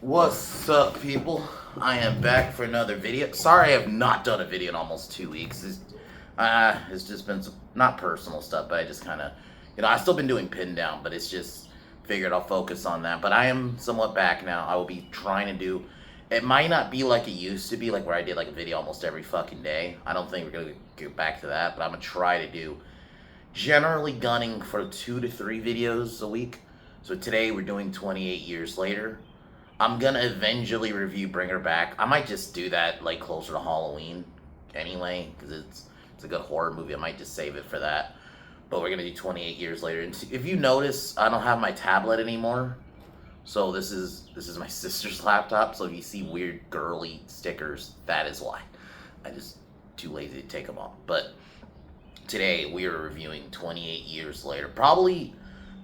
What's up, people? I am back for another video. Sorry I have not done a video in almost 2 weeks. It's just been some, not personal stuff, but I just kind of, I've still been doing pin down, but it's just figured I'll focus on that. But I am somewhat back now. I will be trying to do, it might not be like it used to be, like where I did like a video almost every fucking day. I don't think we're going to get back to that, but I'm going to try to do generally gunning for 2 to 3 videos a week. So today we're doing 28 Years Later. I'm gonna eventually review Bring Her Back. I might just do that like closer to Halloween anyway, because it's a good horror movie. I might just save it for that. But we're gonna do 28 Years Later. And if you notice, I don't have my tablet anymore. So this is my sister's laptop. So if you see weird girly stickers, that is why. I just too lazy to take them off. But today we are reviewing 28 Years Later. Probably.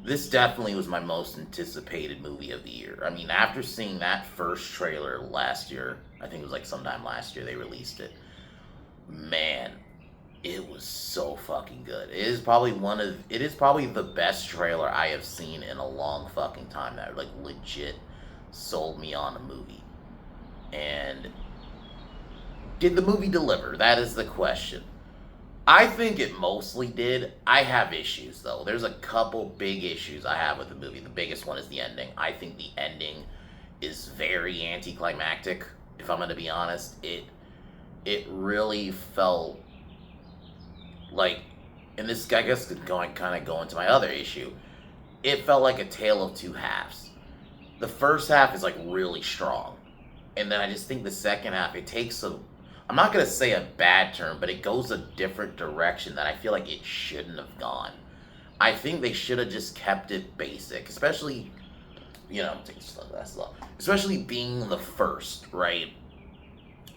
This definitely was my most anticipated movie of the year. I mean, after seeing that first trailer last year, I think it was like sometime last year they released it. Man, it was so fucking good. It is probably the best trailer I have seen in a long fucking time that like legit sold me on a movie. And did the movie deliver? That is the question. I think it mostly did. I have issues, though. There's a couple big issues I have with the movie. The biggest one is the ending. I think the ending is very anticlimactic, if I'm going to be honest. It really felt like, and this, I guess, could go into my other issue. It felt like a tale of two halves. The first half is, like, really strong. And then I just think the second half, it takes I'm not going to say a bad term, but it goes a different direction that I feel like it shouldn't have gone. I think they should have just kept it basic, especially, especially being the first, right,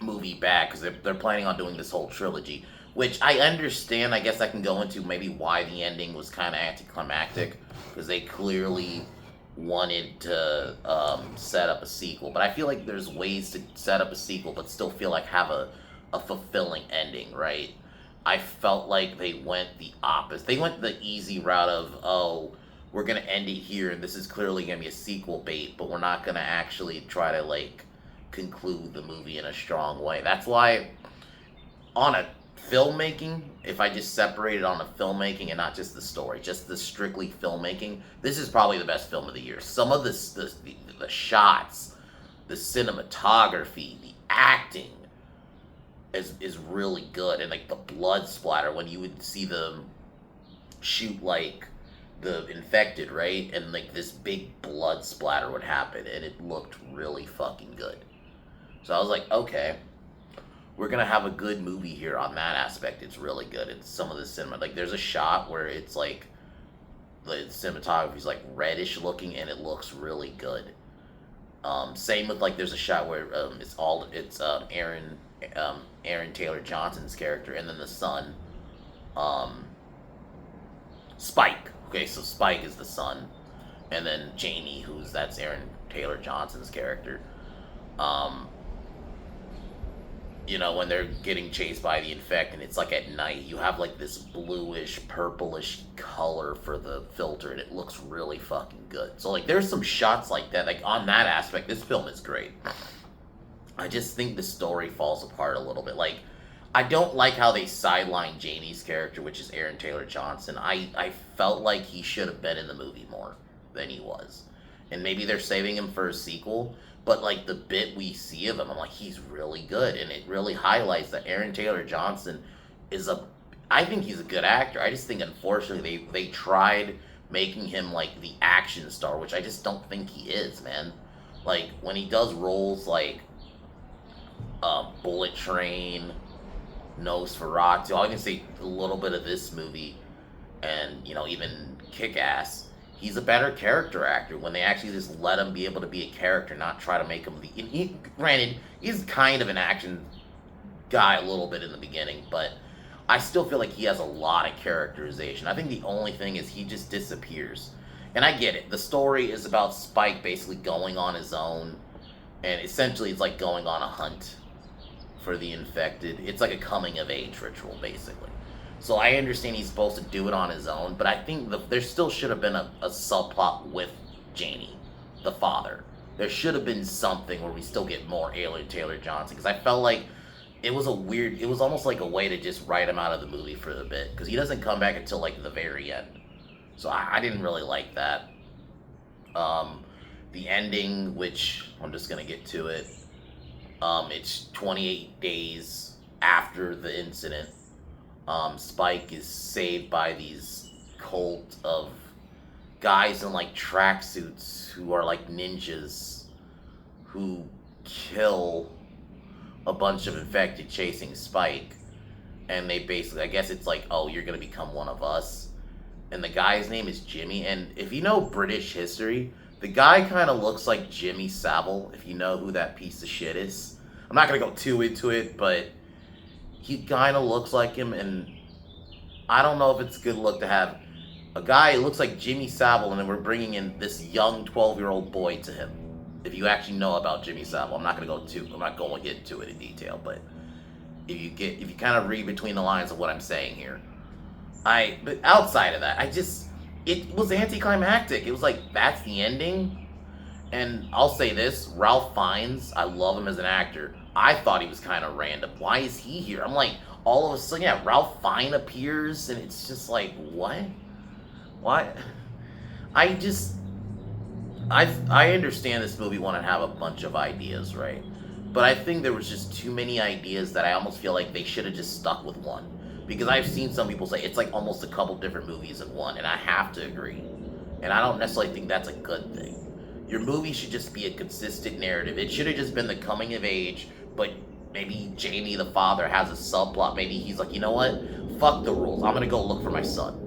movie back, because they're planning on doing this whole trilogy, which I understand. I guess I can go into maybe why the ending was kind of anticlimactic, because they clearly wanted to set up a sequel, but I feel like there's ways to set up a sequel but still feel like have a fulfilling ending, right? I felt like they went the opposite. They went the easy route of, oh, we're gonna end it here and this is clearly gonna be a sequel bait, but we're not gonna actually try to like conclude the movie in a strong way. That's why on a filmmaking, if I just separate it on the filmmaking and not just the story, just the strictly filmmaking, this is probably the best film of the year. Some of the shots, the cinematography, the acting is really good, and like the blood splatter when you would see them shoot like the infected, right, and like this big blood splatter would happen, and it looked really fucking good. So I was like, okay, we're gonna have a good movie here on that aspect. It's really good. It's some of the cinema, like there's a shot where it's like the cinematography is like reddish looking and it looks really good. Same with like there's a shot where it's Aaron Taylor Johnson's character, and then the son, Spike. Okay, so Spike is the son, and then Jamie, that's Aaron Taylor Johnson's character. When they're getting chased by the infect and it's like at night, you have like this bluish, purplish color for the filter, and it looks really fucking good. So like there's some shots like that, like on that aspect, this film is great. I just think the story falls apart a little bit. Like, I don't like how they sideline Jamie's character, which is Aaron Taylor Johnson. I felt like he should have been in the movie more than he was. And maybe they're saving him for a sequel, but like the bit we see of him, I'm like, he's really good. And it really highlights that Aaron Taylor Johnson I think he's a good actor. I just think, unfortunately, they tried making him like the action star, which I just don't think he is, man. Like, when he does roles like Bullet Train, Nosferatu, I can say a little bit of this movie, and, even Kick-Ass, he's a better character actor when they actually just let him be able to be a character, not try to make him granted, he's kind of an action guy a little bit in the beginning, but I still feel like he has a lot of characterization. I think the only thing is he just disappears. And I get it. The story is about Spike basically going on his own, and essentially it's like going on a hunt for the infected. It's like a coming-of-age ritual, basically. So I understand he's supposed to do it on his own, but I think there still should have been a subplot with Jamie, the father. There should have been something where we still get more Aaron Taylor Johnson, because I felt like it was a weird. It was almost like a way to just write him out of the movie for a bit, because he doesn't come back until like the very end. So I didn't really like that. Um, the ending, which I'm just gonna get to it. It's 28 days after the incident. Spike is saved by these cult of guys in like tracksuits who are like ninjas who kill a bunch of infected chasing Spike. And they basically, I guess it's like, oh, you're gonna become one of us. And the guy's name is Jimmy. And if you know British history, the guy kind of looks like Jimmy Savile, if you know who that piece of shit is. I'm not gonna go too into it, but he kind of looks like him, and I don't know if it's a good look to have a guy who looks like Jimmy Savile, and then we're bringing in this young 12-year-old boy to him. If you actually know about Jimmy Savile, I'm not going to get into it in detail, but if you kind of read between the lines of what I'm saying here, but outside of that, it was anticlimactic. It was like, that's the ending. And I'll say this, Ralph Fiennes, I love him as an actor. I thought he was kind of random. Why is he here? I'm like, all of a sudden, yeah, Ralph Fiennes appears, and it's just like, what? What? I just, I understand this movie wanted to have a bunch of ideas, right? But I think there was just too many ideas that I almost feel like they should have just stuck with one. Because I've seen some people say it's like almost a couple different movies in one, and I have to agree. And I don't necessarily think that's a good thing. Your movie should just be a consistent narrative. It should have just been the coming of age, but maybe Jamie the father has a subplot. Maybe he's like, you know what? Fuck the rules. I'm gonna go look for my son.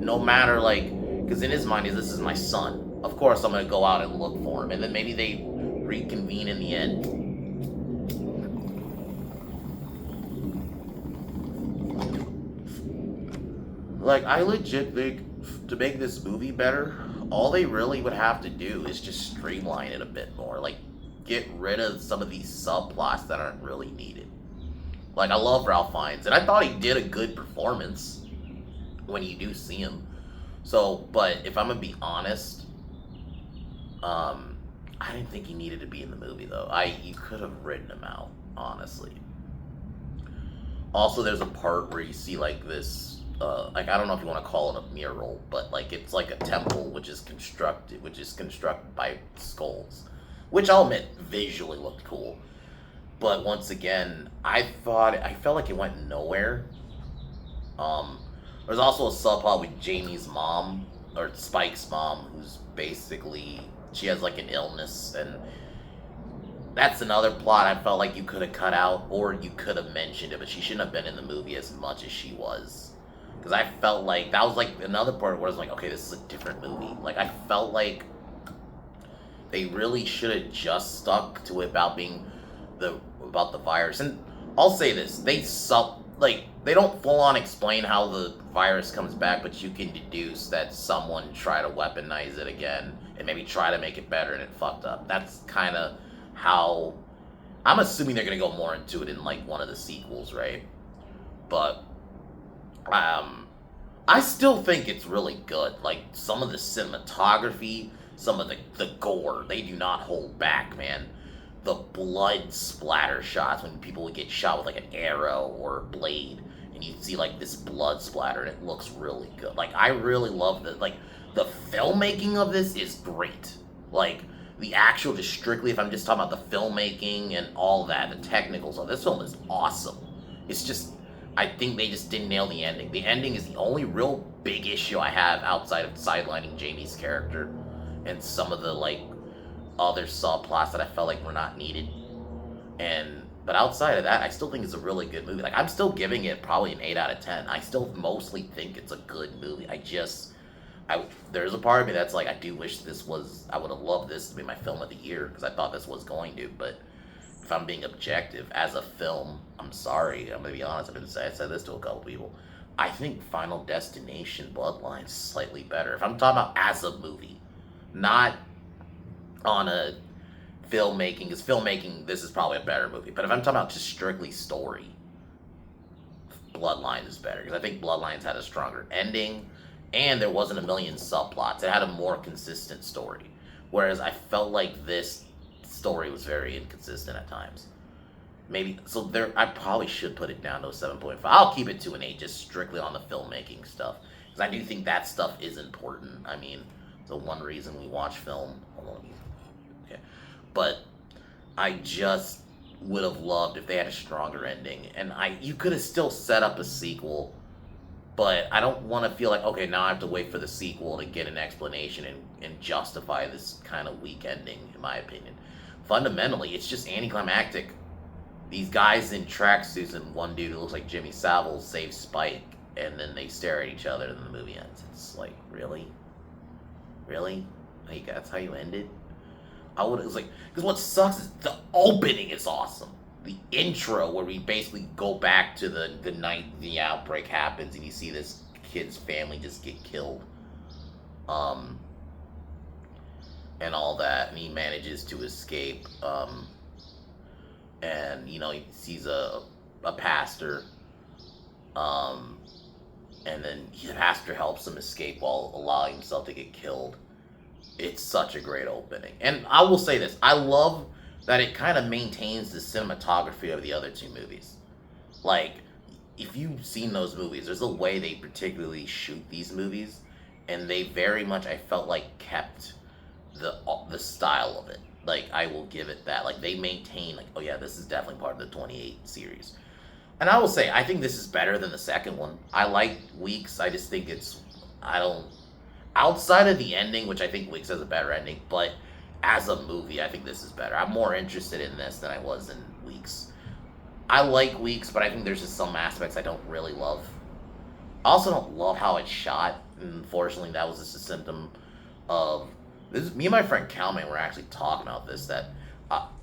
No matter, like, because in his mind, this is my son. Of course, I'm gonna go out and look for him, and then maybe they reconvene in the end. Like, I legit think to make this movie better, all they really would have to do is just streamline it a bit more. Like, get rid of some of these subplots that aren't really needed. Like, I love Ralph Fiennes, and I thought he did a good performance when you do see him. So, but if I'm gonna be honest, I didn't think he needed to be in the movie though. You could have written him out, honestly. Also, there's a part where you see like this, like, I don't know if you want to call it a mural, but like it's like a temple which is constructed by skulls, which I'll admit visually looked cool. But once again, I felt like it went nowhere. There's also a subplot with Jamie's mom, or Spike's mom, who's basically, she has like an illness, and that's another plot I felt like you could have cut out, or you could have mentioned it, but she shouldn't have been in the movie as much as she was. Because I felt like, that was like another part where I was like, okay, this is a different movie. Like, I felt like they really should have just stuck to it about the virus. And I'll say this, they don't full on explain how the virus comes back, but you can deduce that someone tried to weaponize it again and maybe try to make it better and it fucked up. That's kind of how I'm assuming they're going to go more into it in like one of the sequels, right? But I still think it's really good. Like, some of the cinematography, some of the gore, they do not hold back, man. The blood splatter shots when people would get shot with like an arrow or a blade, and you see like this blood splatter, and it looks really good. Like, I really love that. Like, the filmmaking of this is great. Like, the actual, just strictly, if I'm just talking about the filmmaking and all that, the technicals of this film is awesome. It's just, I think they just didn't nail the ending. The ending is the only real big issue I have outside of sidelining Jamie's character and some of the like other subplots that I felt like were not needed. But outside of that, I still think it's a really good movie. Like, I'm still giving it probably an 8 out of 10. I still mostly think it's a good movie. There's a part of me that's like, I do wish I would have loved this to be my film of the year, because I thought this was going to, but if I'm being objective, as a film, I'm sorry, I'm gonna be honest, I said this to a couple people, I think Final Destination Bloodline's slightly better. If I'm talking about as a movie, not on a filmmaking, because filmmaking, this is probably a better movie, but if I'm talking about just strictly story, Bloodline is better, because I think Bloodlines had a stronger ending, and there wasn't a million subplots. It had a more consistent story. Whereas I felt like this story was very inconsistent at times. Maybe so there I probably should put it down to a 7.5. I'll keep it to an 8 just strictly on the filmmaking stuff because I do think that stuff is important. I mean, the one reason we watch film. Hold on. Okay. But I just would have loved if they had a stronger ending and you could have still set up a sequel, but I don't want to feel like, okay, now I have to wait for the sequel to get an explanation and justify this kind of weak ending, in my opinion. Fundamentally, it's just anticlimactic. These guys in tracksuits and one dude who looks like Jimmy Savile saves Spike, and then they stare at each other, and the movie ends. It's like, really? Really? Like, that's how you ended? It was like, because what sucks is the opening is awesome. The intro, where we basically go back to the night the outbreak happens, and you see this kid's family just get killed. And all that, and he manages to escape. And he sees a pastor, and then the pastor helps him escape while allowing himself to get killed. It's such a great opening, and I will say this: I love that it kind of maintains the cinematography of the other two movies. Like, if you've seen those movies, there's a way they particularly shoot these movies, and they very much, I felt like, kept the style of it. Like, I will give it that. Like, they maintain, like, oh yeah, this is definitely part of the 28 series. And I will say, I think this is better than the second one. I like Weeks. I just think outside of the ending, which I think Weeks has a better ending, but as a movie, I think this is better. I'm more interested in this than I was in Weeks. I like Weeks, but I think there's just some aspects I don't really love. I also don't love how it's shot. Unfortunately, that was just a symptom of this. Me and my friend Calman were actually talking about this, that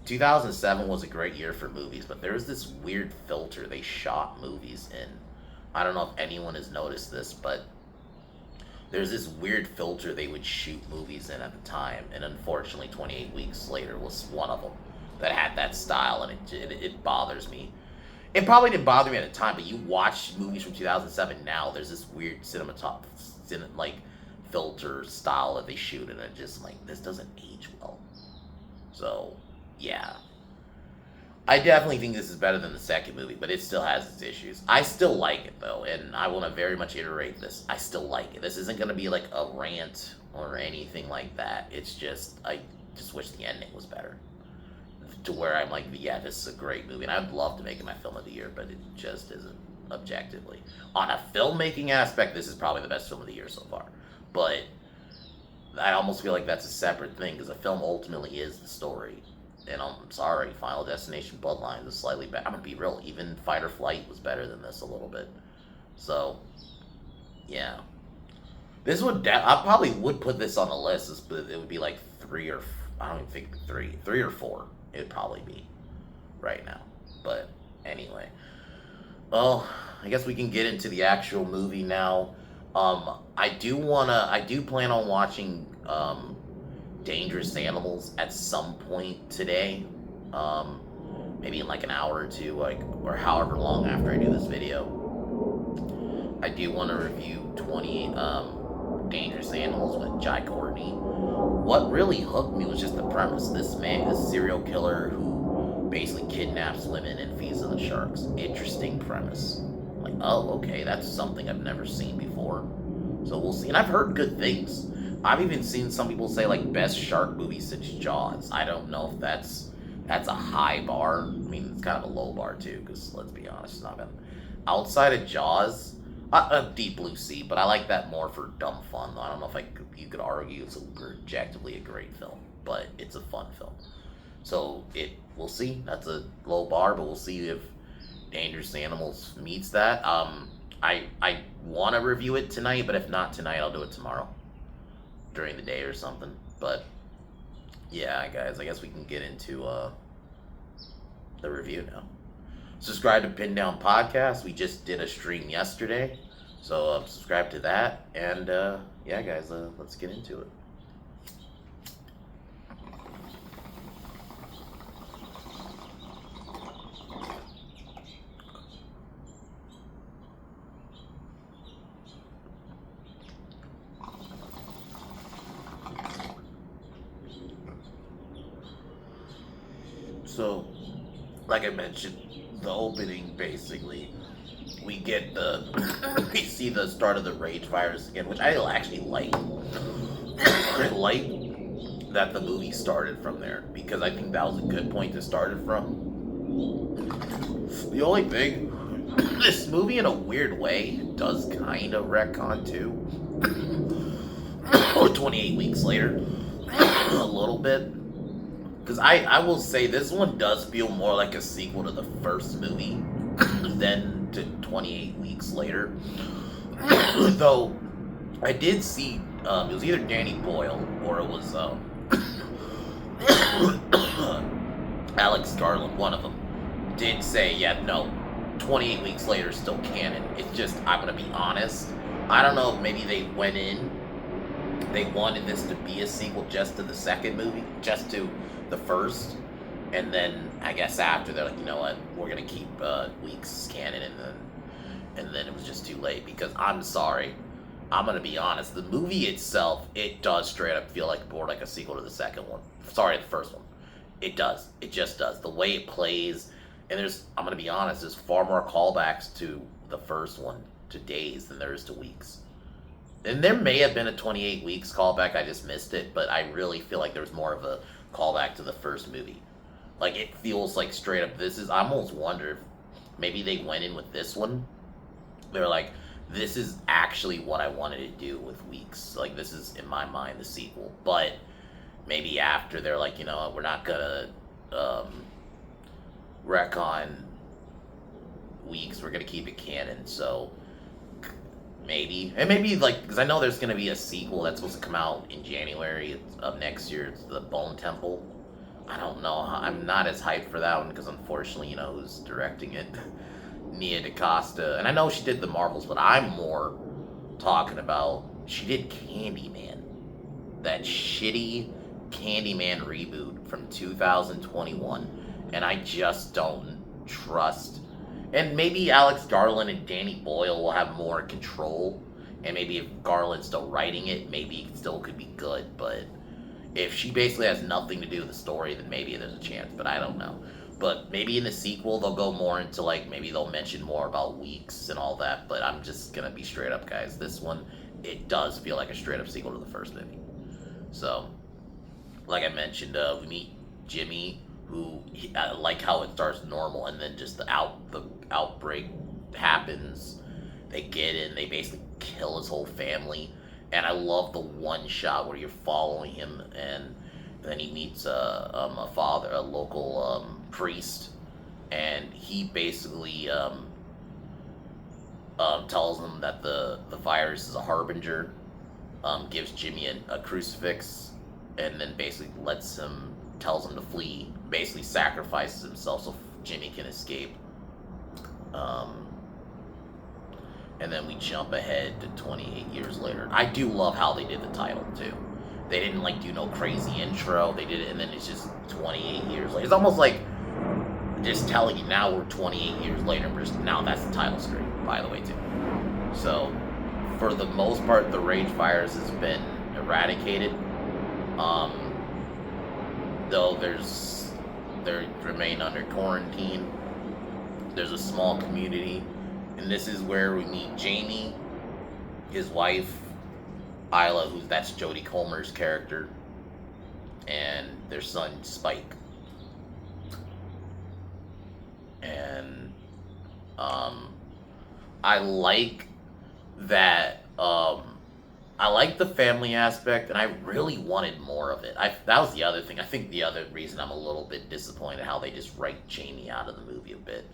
2007 was a great year for movies, but there's this weird filter they shot movies in. I don't know if anyone has noticed this, but there's this weird filter they would shoot movies in at the time, and unfortunately 28 Weeks Later was one of them that had that style, and it bothers me. It probably didn't bother me at the time, but you watch movies from 2007 now, there's this weird like filter style that they shoot, and it just like, this doesn't age well. So yeah, I definitely think this is better than the second movie, but it still has its issues. I still like it though, and I want to very much iterate this. I still like it. This isn't going to be like a rant or anything like that. It's just, I just wish the ending was better, to where I'm like, yeah, this is a great movie, and I'd love to make it my film of the year, but it just isn't objectively. On a filmmaking aspect, this is probably the best film of the year so far, but I almost feel like that's a separate thing, because the film ultimately is the story. And I'm sorry, Final Destination Bloodlines is slightly better. I'm gonna be real, even Fight or Flight was better than this a little bit. So, yeah. This would, I probably would put this on the list, but it would be like 3 or, I don't even think 3 or 4, it'd probably be right now. But, anyway. Well, I guess we can get into the actual movie now. I do plan on watching, Dangerous Animals at some point today, maybe in like an hour or two, like, or however long after I do this video. I do want to review 20 Dangerous Animals with Jai Courtney. What really hooked me was just the premise. This serial killer who basically kidnaps women and feeds them the sharks. Interesting premise. Like, oh, okay, that's something I've never seen before. So we'll see. And I've heard good things. I've even seen some people say, like, best shark movie since Jaws. I don't know if that's a high bar. I mean, it's kind of a low bar, too, because, let's be honest, it's not been... Outside of Jaws, Deep Blue Sea, but I like that more for dumb fun. I don't know if you could argue it's objectively a great film, but it's a fun film. So, we'll see. That's a low bar, but we'll see if Dangerous Animals meets that. I want to review it tonight, but if not tonight, I'll do it tomorrow. During the day or something. But yeah, guys, I guess we can get into the review now. Subscribe to Pin Down Podcast. We just did a stream yesterday, so subscribe to that. And yeah, guys, let's get into it. So, like I mentioned, the opening basically, we get the we see the start of the rage virus again, which I actually like. I like that the movie started from there because I think that was a good point to start it from. The only thing, this movie in a weird way does kind of retcon too. 28 weeks later, a little bit. Because I will say this one does feel more like a sequel to the first movie than to 28 weeks later. Though I did see it was either Danny Boyle or it was Alex Garland, one of them, did say, yeah, no, 28 weeks later is still canon. It's just, I'm going to be honest, I don't know if maybe they wanted this to be a sequel just to the second movie, just to the first, and then I guess after they're like, you know what, we're going to keep Weeks canon, and then it was just too late, because I'm sorry, I'm going to be honest, the movie itself, it does straight up feel like more like a sequel to the second one. Sorry, the first one. It does. It just does. The way it plays, and I'm going to be honest, there's far more callbacks to the first one, to Days, than there is to Weeks. And there may have been a 28 Weeks callback, I just missed it, but I really feel like there's more of a callback to the first movie. Like, it feels like straight up, I almost wonder if maybe they went in with this one. They're like, this is actually what I wanted to do with Weeks. Like, this is, in my mind, the sequel. But maybe after, they're like, you know, we're not gonna retcon Weeks. We're gonna keep it canon. So maybe, and maybe like, because I know there's gonna be a sequel that's supposed to come out in January of next year. It's the Bone Temple. I don't know. I'm not as hyped for that one because unfortunately, you know, who's directing it? Nia DaCosta. And I know she did the Marvels, but I'm more talking about she did Candyman. That shitty Candyman reboot from 2021. And I just don't trust. And maybe Alex Garland and Danny Boyle will have more control. And maybe if Garland's still writing it, maybe it still could be good. But if she basically has nothing to do with the story, then maybe there's a chance. But I don't know. But maybe in the sequel, they'll go more into, like, maybe they'll mention more about Weeks and all that. But I'm just going to be straight up, guys. This one, it does feel like a straight up sequel to the first movie. So, like I mentioned, we meet Jimmy, who, I like how it starts normal, and then just the outbreak happens. They get in, they basically kill his whole family. And I love the one shot where you're following him, and then he meets a local priest, and he basically tells him that the virus is a harbinger, gives Jimmy a crucifix, and then basically tells him to flee, basically sacrifices himself so Jimmy can escape. And then we jump ahead to 28 years later. I do love how they did the title too. They didn't like do no crazy intro. They did it, and then it's just 28 years later. It's almost like just telling you now we're 28 years later. Now that's the title screen, by the way, too. So, for the most part, the rage virus has been eradicated. Though they remain under quarantine. There's a small community, and this is where we meet Jamie, his wife, Isla, that's Jodie Comer's character, and their son Spike. And I like that. I like the family aspect, and I really wanted more of it. That was the other thing. I think the other reason I'm a little bit disappointed how they just write Jamie out of the movie a bit.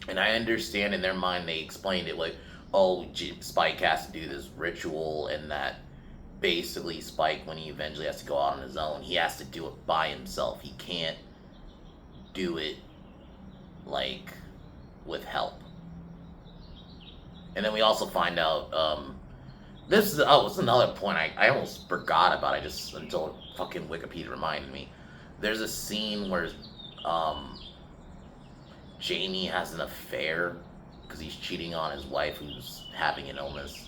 And I understand in their mind they explained it like, oh, Spike has to do this ritual, and that basically Spike, when he eventually has to go out on his own, he has to do it by himself. He can't do it, like, with help. And then we also find out, this is another point I almost forgot about, until fucking Wikipedia reminded me. There's a scene where, Jamie has an affair because he's cheating on his wife who's having an illness.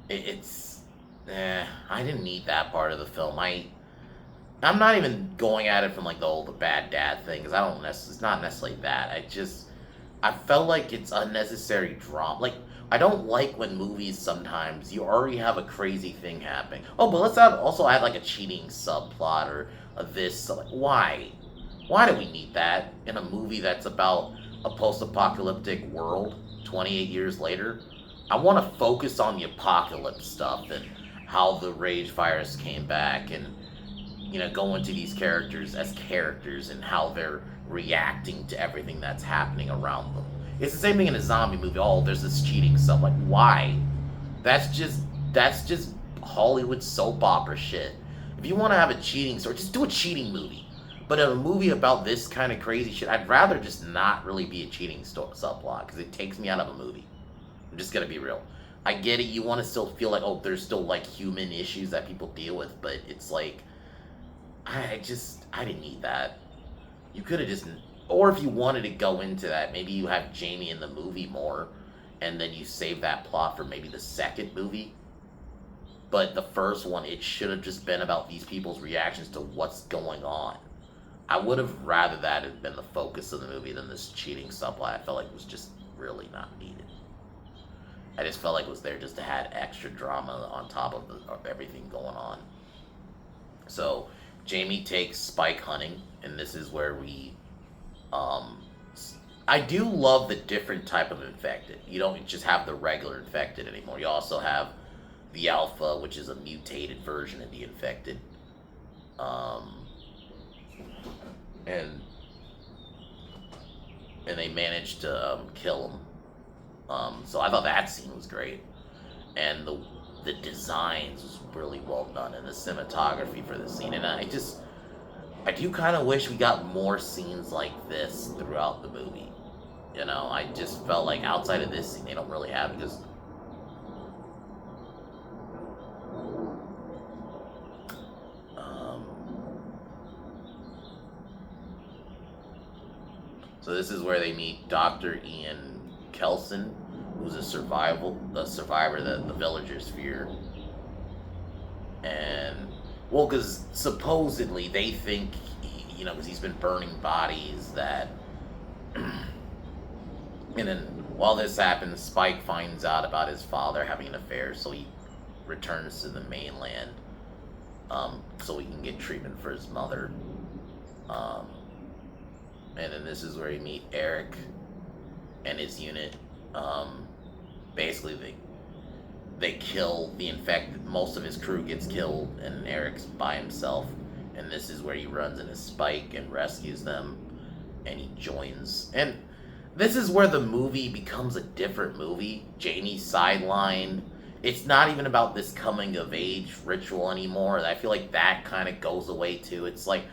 I didn't need that part of the film. I'm not even going at it from like the bad dad thing, because it's not necessarily that. I felt like it's unnecessary drama. Like, I don't like when movies sometimes you already have a crazy thing happening. Oh, but also add like a cheating subplot or a this. So, like, why? Why do we need that in a movie that's about a post-apocalyptic world 28 years later? I want to focus on the apocalypse stuff and how the rage virus came back, and go into these characters as characters and how they're reacting to everything that's happening around them. It's the same thing in a zombie movie. Oh, there's this cheating stuff. Like, why? That's just Hollywood soap opera shit. If you want to have a cheating story, just do a cheating movie. But in a movie about this kind of crazy shit, I'd rather just not really be a cheating subplot, because it takes me out of a movie. I'm just gonna be real. I get it. You want to still feel like, oh, there's still like human issues that people deal with, but it's like, I didn't need that. You could have just, or if you wanted to go into that, maybe you have Jamie in the movie more, and then you save that plot for maybe the second movie. But the first one, it should have just been about these people's reactions to what's going on. I would have rather that had been the focus of the movie than this cheating subplot. I felt like it was just really not needed. I just felt like it was there just to add extra drama on top of everything going on. So Jamie takes Spike hunting, and this is where I do love the different type of infected. You don't just have the regular infected anymore. You also have the alpha, which is a mutated version of the infected. Um, and and they managed to kill him. So I thought that scene was great, and the designs was really well done, and the cinematography for the scene. And I do kind of wish we got more scenes like this throughout the movie. I just felt like outside of this scene, they don't really have, because um, so this is where they meet Dr. Ian Kelson, who's a survivor that the villagers fear. And, well, because supposedly they think, because he's been burning bodies, that and then while this happens, Spike finds out about his father having an affair, so he returns to the mainland, so he can get treatment for his mother. um, and then this is where you meet Eric and his unit. Basically, they kill the infected. Most of his crew gets killed, and Eric's by himself. And this is where he runs into Spike and rescues them, and he joins. And this is where the movie becomes a different movie. Jamie's sidelined. It's not even about this coming of age ritual anymore. I feel like that kind of goes away too. It's like,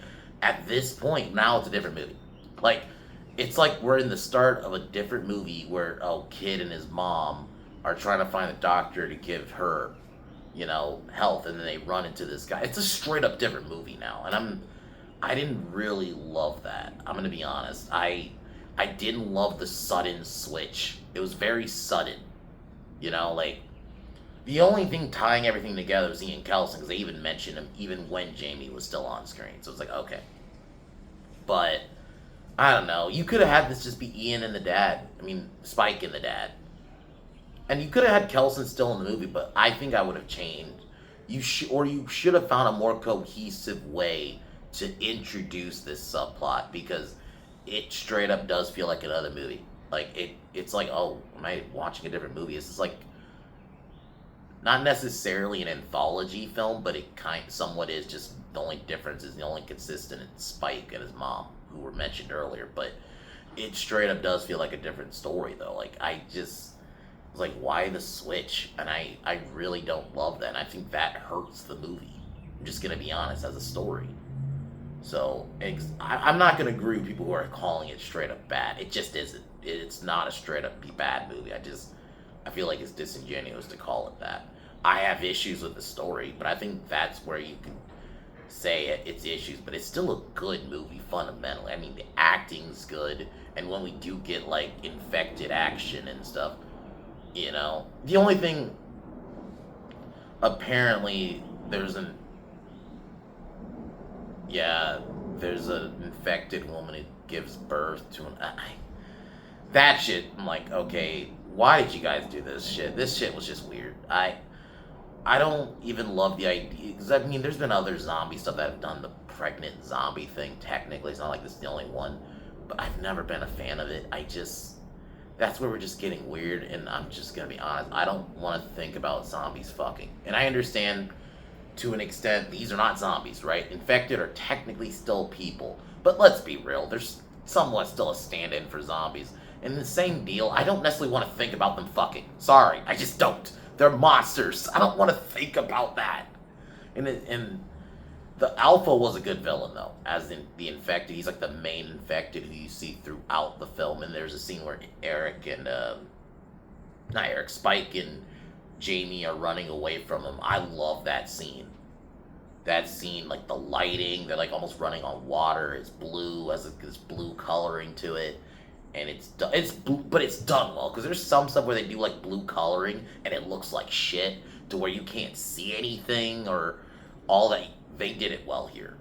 at this point, now it's a different movie. Like, it's like we're in the start of a different movie where a kid and his mom are trying to find a doctor to give her, health, and then they run into this guy. It's a straight up different movie now, and I didn't really love that. I'm gonna be honest. I didn't love the sudden switch. It was very sudden. Like, the only thing tying everything together was Ian Kelson, because they even mentioned him even when Jamie was still on screen. So it's like, okay. But I don't know. You could have had this just be Ian and the dad. I mean, Spike and the dad. And you could have had Kelson still in the movie, but I think I would have changed. You should have found a more cohesive way to introduce this subplot, because it straight up does feel like another movie. Like, it's like, oh, am I watching a different movie? It's just like, not necessarily an anthology film, but it somewhat is. Just the only difference is the only consistent is Spike and his mom, who were mentioned earlier. But it straight up does feel like a different story, though. Like, I just was like, why the switch? And I really don't love that. And I think that hurts the movie. I'm just gonna be honest, as a story. So I'm not gonna agree with people who are calling it straight up bad. It just isn't. It's not a straight up bad movie. I feel like it's disingenuous to call it that. I have issues with the story, but I think that's where you can say it's issues, but it's still a good movie fundamentally. I mean, the acting's good, and when we do get like infected action and stuff, the only thing, apparently there's Yeah, there's an infected woman who gives birth to an. That shit, I'm like, okay, why did you guys do this shit? This shit was just weird. I don't even love the idea, because I mean, there's been other zombie stuff that have done the pregnant zombie thing. Technically, it's not like this is the only one, but I've never been a fan of it. That's where we're just getting weird, and I'm just gonna be honest. I don't want to think about zombies fucking, and I understand to an extent these are not zombies, right? Infected are technically still people, but let's be real. There's somewhat still a stand-in for zombies. And the same deal, I don't necessarily want to think about them fucking. Sorry, I just don't. They're monsters. I don't want to think about that. And the Alpha was a good villain, though, as in the infected. He's like the main infected who you see throughout the film. And there's a scene where Spike and Jamie are running away from him. I love that scene. That scene, like the lighting, they're like almost running on water. It's blue, has this blue coloring to it. And but it's done well, because there's some stuff where they do like blue coloring and it looks like shit to where you can't see anything or all that. They did it well here.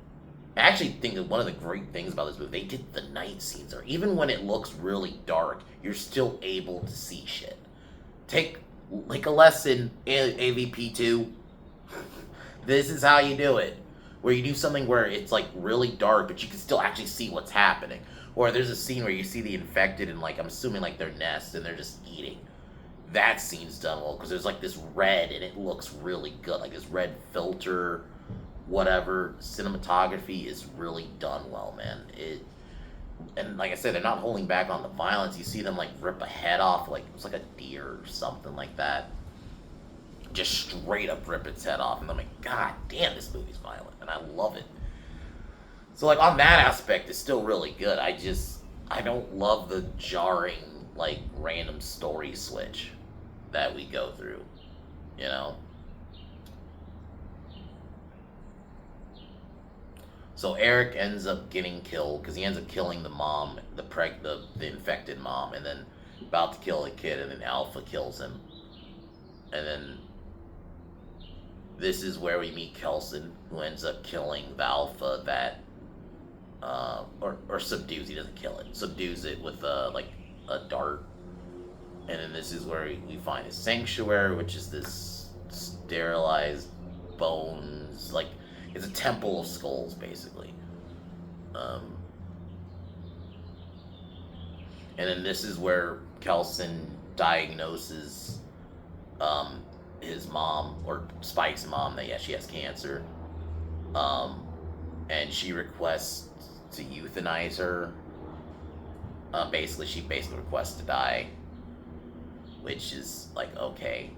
I actually think that one of the great things about this movie, they did the night scenes, or even when it looks really dark, you're still able to see shit. Take like a lesson in AVP2. This is how you do it, where you do something where it's like really dark, but you can still actually see what's happening. Or there's a scene where you see the infected and like, I'm assuming like their nest and they're just eating. That scene's done well because there's like this red and it looks really good. Like this red filter, whatever. Cinematography is really done well, man. And like I said, they're not holding back on the violence. You see them like rip a head off, like it was like a deer or something like that. Just straight up rip its head off. And I'm like, God damn, this movie's violent. And I love it. So, like, on that aspect, it's still really good. I don't love the jarring, like, random story switch that we go through, you know? So Eric ends up getting killed, because he ends up killing the mom, the infected mom, and then about to kill the kid, and then Alpha kills him. And then this is where we meet Kelson, who ends up killing the Alpha that or subdues. He doesn't kill it. Subdues it with like a dart. And then this is where we find his sanctuary, which is this sterilized bones. Like it's a temple of skulls, basically. And then this is where Kelson diagnoses his mom, or Spike's mom, that she has cancer. And she requests to euthanize her. She requests to die, which is like, okay,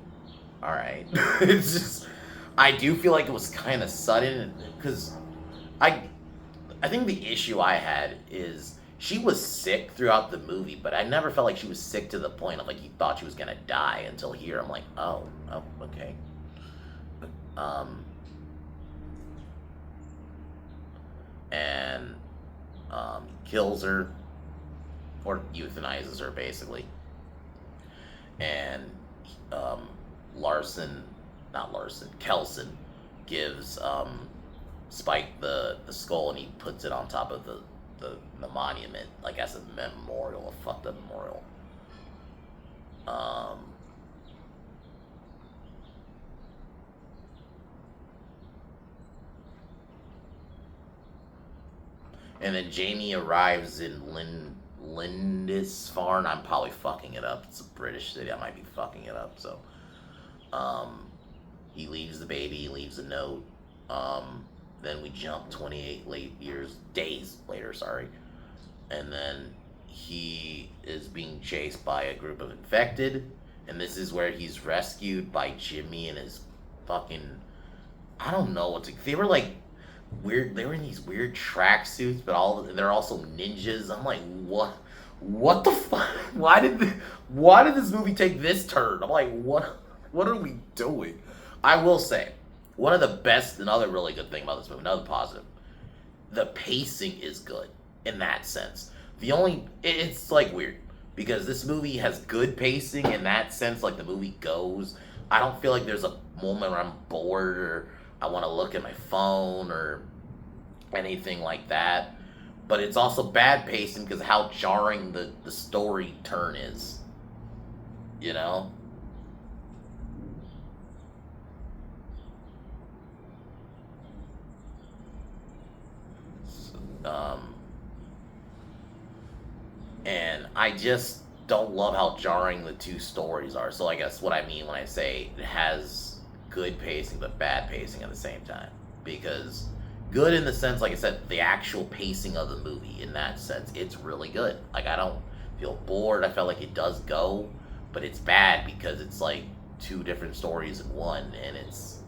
all right. It's just, I do feel like it was kind of sudden, because I think the issue I had is she was sick throughout the movie, but I never felt like she was sick to the point of like you thought she was gonna die until here. I'm like, oh, okay. And kills her, or euthanizes her, basically. And Kelson gives Spike the skull, and he puts it on top of the monument, like as a memorial, a fucked up memorial. And then Jamie arrives in Lindisfarne. I'm probably fucking it up. It's a British city. I might be fucking it up. So, he leaves the baby. He leaves a note. Then we jump 28 days later. Sorry. And then he is being chased by a group of infected. And this is where he's rescued by Jimmy and his fucking, I don't know what to. They were like weird. They were in these weird tracksuits, but they're also ninjas. I'm like, what the fuck? Why did this movie take this turn? I'm like, what are we doing? I will say, one of the best, another really good thing about this movie, another positive, the pacing is good in that sense. It's like weird, because this movie has good pacing in that sense, like the movie goes. I don't feel like there's a moment where I'm bored or I want to look at my phone or anything like that. But it's also bad pacing because how jarring the story turn is, you know? Um, and I just don't love how jarring the two stories are. So I guess what I mean when I say it has good pacing but bad pacing at the same time, because good in the sense, like I said, the actual pacing of the movie in that sense, it's really good. Like I don't feel bored. I felt like it does go, but it's bad because it's like two different stories in one, and it's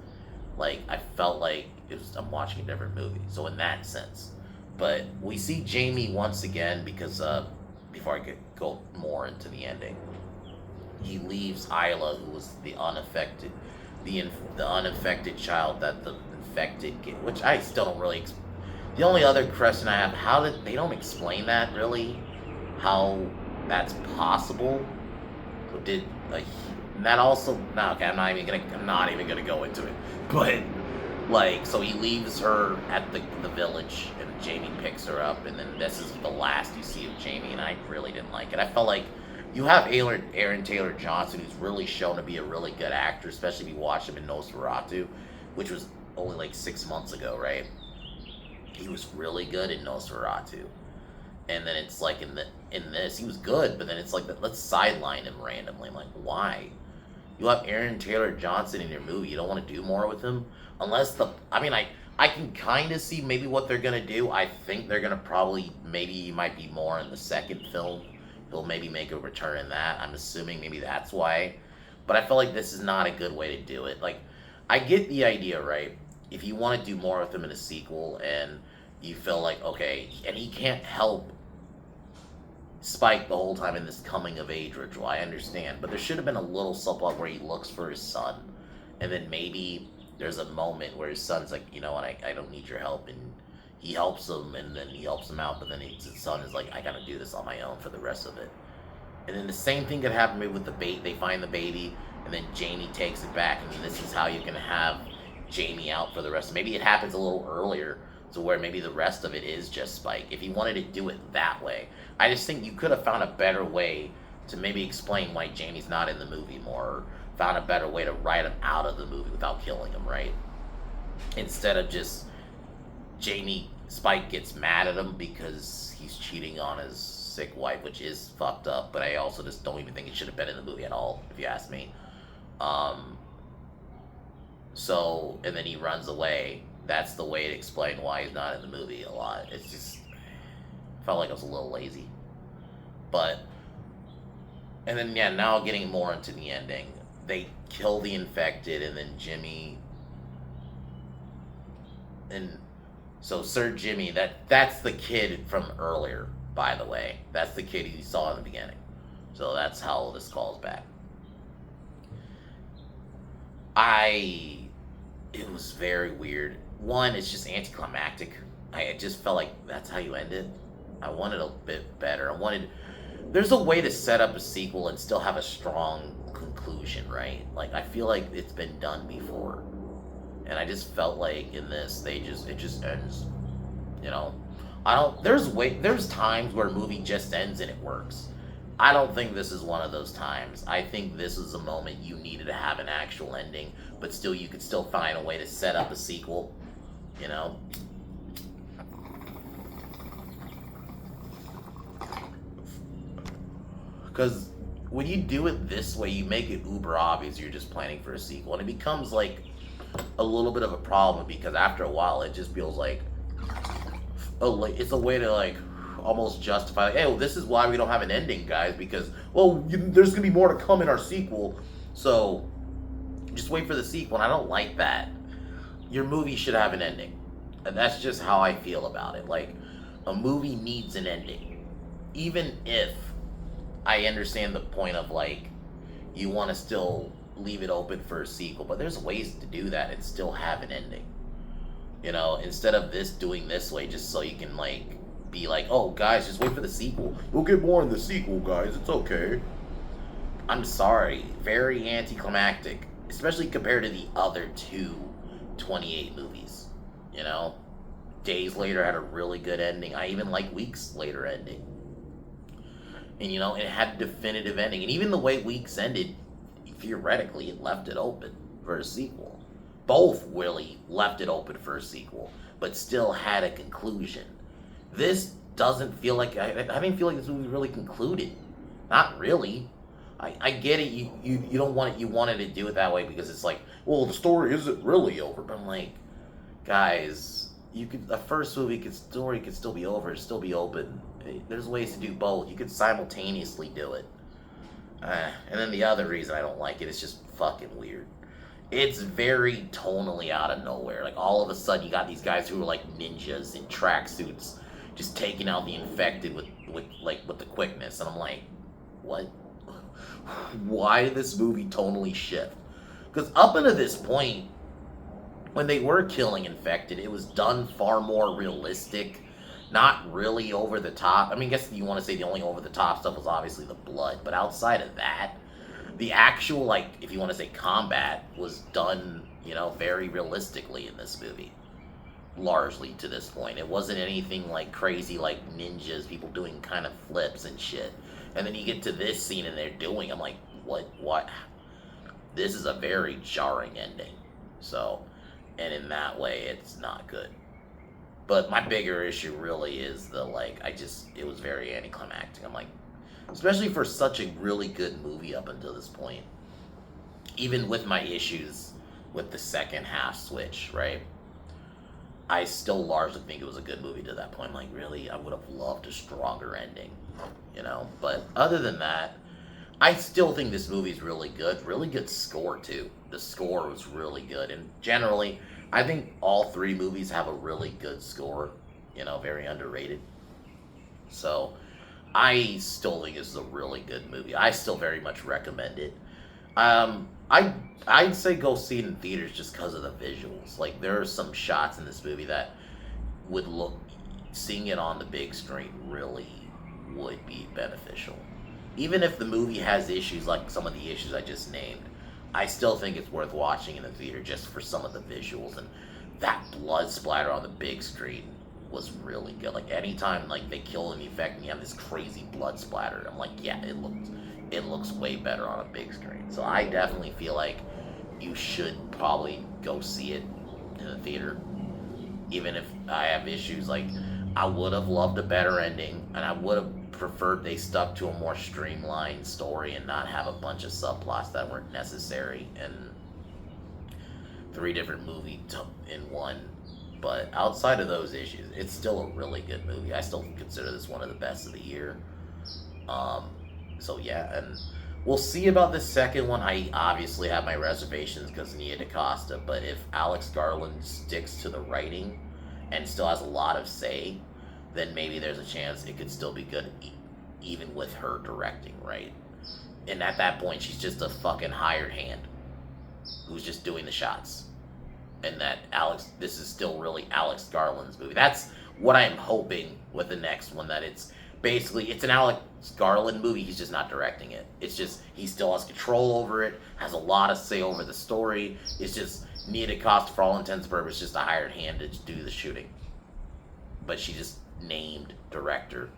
like I felt like I'm watching a different movie. So in that sense, but we see Jamie once again because before I could go more into the ending, he leaves Isla, who was the unaffected child that the infected get, which I still don't really. The only other question I have: how did they don't explain that really? How that's possible? Did like that also? No, okay, I'm not even gonna go into it. But like, so he leaves her at the village, and Jamie picks her up, and then this is the last you see of Jamie, and I really didn't like it. I felt like you have Aaron Taylor Johnson, who's really shown to be a really good actor, especially if you watch him in Nosferatu, which was only like 6 months ago, right? He was really good in Nosferatu, and then it's like in this he was good, but then it's like let's sideline him randomly. I'm like, why? You have Aaron Taylor Johnson in your movie. You don't want to do more with him, unless I can kind of see maybe what they're gonna do. I think they're gonna probably maybe he might be more in the second film. He'll maybe make a return in that. I'm assuming maybe that's why. But I feel like this is not a good way to do it. Like, I get the idea, right? If you want to do more with him in a sequel, and you feel like okay, and he can't help Spike the whole time in this coming of age ritual. I understand, but there should have been a little subplot where he looks for his son, and then maybe there's a moment where his son's like, you know what, I don't need your help, and he helps him, and then he helps him out, but then his son is like, I gotta do this on my own for the rest of it. And then the same thing could happen maybe with the bait. They find the baby, and then Jamie takes it back. I mean, this is how you can have Jamie out for the rest. Maybe it happens a little earlier, to where maybe the rest of it is just Spike. If you wanted to do it that way, I just think you could have found a better way to maybe explain why Jamie's not in the movie more, or found a better way to write him out of the movie without killing him, right? Instead of just Spike gets mad at him because he's cheating on his sick wife, which is fucked up, but I also just don't even think it should have been in the movie at all, if you ask me. So, and then he runs away. That's the way to explain why he's not in the movie a lot. It's just, felt like I was a little lazy. But, and then, yeah, now getting more into the ending. They kill the infected, and then Jimmy, and so Sir Jimmy, that's the kid from earlier, by the way. That's the kid you saw in the beginning. So that's how this calls back. It was very weird. One, it's just anticlimactic. I just felt like that's how you end it. I wanted a bit better. There's a way to set up a sequel and still have a strong conclusion, right? Like, I feel like it's been done before. And I just felt like in this, it just ends, you know? There's times where a movie just ends and it works. I don't think this is one of those times. I think this is a moment you needed to have an actual ending, but still you could still find a way to set up a sequel, you know? Because when you do it this way, you make it uber obvious you're just planning for a sequel, and it becomes like a little bit of a problem, because after a while it just feels like, it's a way to like almost justify, like, hey, well, this is why we don't have an ending, guys, because, well, there's gonna be more to come in our sequel, so just wait for the sequel. And I don't like that. Your movie should have an ending, and that's just how I feel about it. Like, a movie needs an ending, even if I understand the point of, like, you want to still leave it open for a sequel, but there's ways to do that and still have an ending, you know, instead of doing this way just so you can, like, be like, oh, guys, just wait for the sequel. We'll get more in the sequel, guys. It's okay. I'm sorry. Very anticlimactic, especially compared to the other two 28 movies, you know? Days Later had a really good ending. I even like Weeks Later ending. And, it had a definitive ending. And even the way Weeks ended, theoretically, it left it open for a sequel. Both really left it open for a sequel, but still had a conclusion. This doesn't feel like, I didn't feel like this movie really concluded. Not really. I get it, you don't want it, you wanted to do it that way because it's like, well, the story isn't really over. But I'm like, guys, the first story could still be over, still be open. There's ways to do both. You could simultaneously do it. And then the other reason I don't like it is just fucking weird. It's very tonally out of nowhere. Like, all of a sudden, you got these guys who are like ninjas in tracksuits, just taking out the infected with the quickness. And I'm like, what? Why did this movie tonally shift? Because up until this point, when they were killing infected, it was done far more realistic. Not really over the top. I mean, I guess you want to say the only over the top stuff was obviously the blood. But outside of that, the actual, like, if you want to say combat, was done, very realistically in this movie. Largely to this point. It wasn't anything like crazy like ninjas, people doing kind of flips and shit. And then you get to this scene and they're doing, I'm like, what? This is a very jarring ending. So, and in that way, it's not good. But my bigger issue really is it was very anticlimactic. I'm like, especially for such a really good movie up until this point. Even with my issues with the second half switch, right? I still largely think it was a good movie to that point. Like, really, I would have loved a stronger ending, But other than that, I still think this movie's really good. Really good score, too. The score was really good. And generally, I think all three movies have a really good score. Very underrated. So, I still think this is a really good movie. I still very much recommend it. I'd say go see it in theaters just because of the visuals. Like, there are some shots in this movie that seeing it on the big screen really would be beneficial. Even if the movie has issues like some of the issues I just named, I still think it's worth watching in the theater just for some of the visuals. And that blood splatter on the big screen was really good. Like, anytime they kill an infect and you have this crazy blood splatter, I'm like, yeah, it looks way better on a big screen. So I definitely feel like you should probably go see it in the theater. Even if I have issues, I would have loved a better ending, and I would have preferred they stuck to a more streamlined story and not have a bunch of subplots that weren't necessary and 3 different movies in one. But outside of those issues, it's still a really good movie. I still consider this one of the best of the year. So yeah, and we'll see about the second one. I obviously have my reservations because Nia DaCosta, but if Alex Garland sticks to the writing and still has a lot of say, then maybe there's a chance it could still be good even with her directing, right? And at that point, she's just a fucking hired hand who's just doing the shots. And that this is still really Alex Garland's movie. That's what I'm hoping with the next one, that it's an Alex Garland movie, he's just not directing it. It's just, he still has control over it, has a lot of say over the story. It's just, Nia DaCosta, for all intents and purposes, just a hired hand to do the shooting. But she just named director.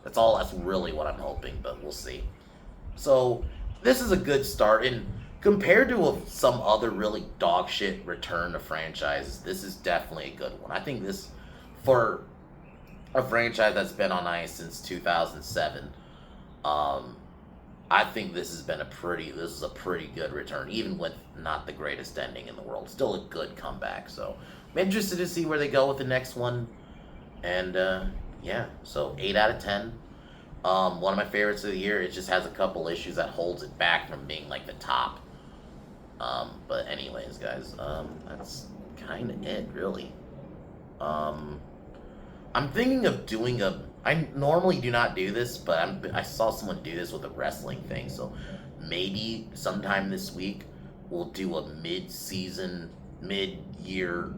That's really what I'm hoping, but we'll see. So, this is a good start, and compared to some other really dog shit return to franchises, this is definitely a good one. I think this, for a franchise that's been on ice since 2007, I think this is a pretty good return, even with not the greatest ending in the world. Still a good comeback. So I'm interested to see where they go with the next one. And yeah, so 8 out of 10. One of my favorites of the year. It just has a couple issues that holds it back from being like the top. But anyways, guys, that's kind of it, really. I'm thinking of doing I normally do not do this, but I saw someone do this with a wrestling thing, so maybe sometime this week we'll do a mid-year,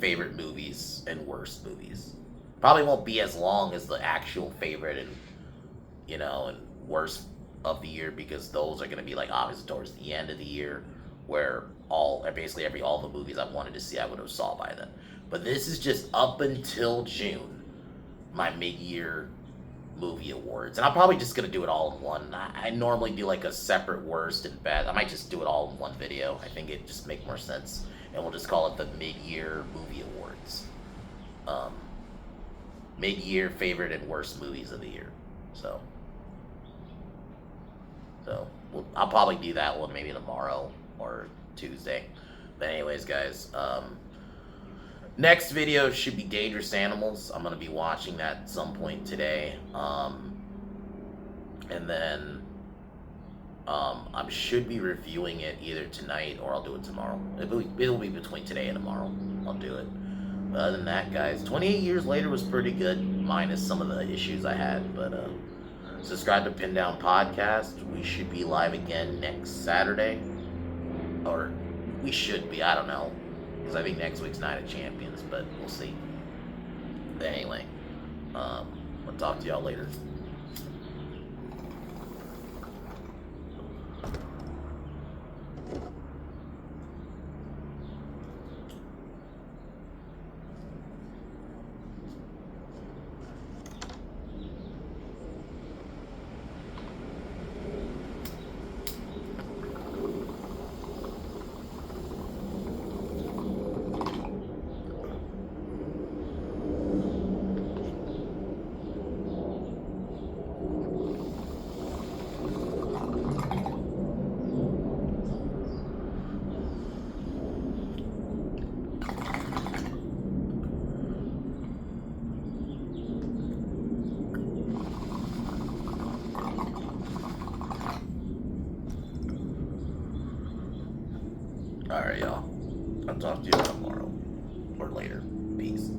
favorite movies and worst movies. Probably won't be as long as the actual favorite and worst of the year, because those are going to be obviously towards the end of the year, where basically all the movies I wanted to see I would have saw by then. But this is just up until June, my mid-year movie awards, and I'm probably just gonna do it all in one. I normally do like a separate worst and best. I might just do it all in one video. I think it just make more sense, and we'll just call it the mid-year movie awards. Mid-year favorite and worst movies of the year. So I'll probably do that one maybe tomorrow or Tuesday. But anyways, guys, next video should be Dangerous Animals. I'm going to be watching that at some point today. And then I should be reviewing it either tonight or I'll do it tomorrow. It'll be between today and tomorrow. I'll do it. But other than that, guys, 28 Years Later was pretty good, minus some of the issues I had. But subscribe to Pin Down Podcast. We should be live again next Saturday. Or we should be, I don't know. Because I think next week's Night of Champions, but we'll see. But anyway, I'll talk to y'all later. Alright, y'all. I'll talk to you tomorrow or later. Peace.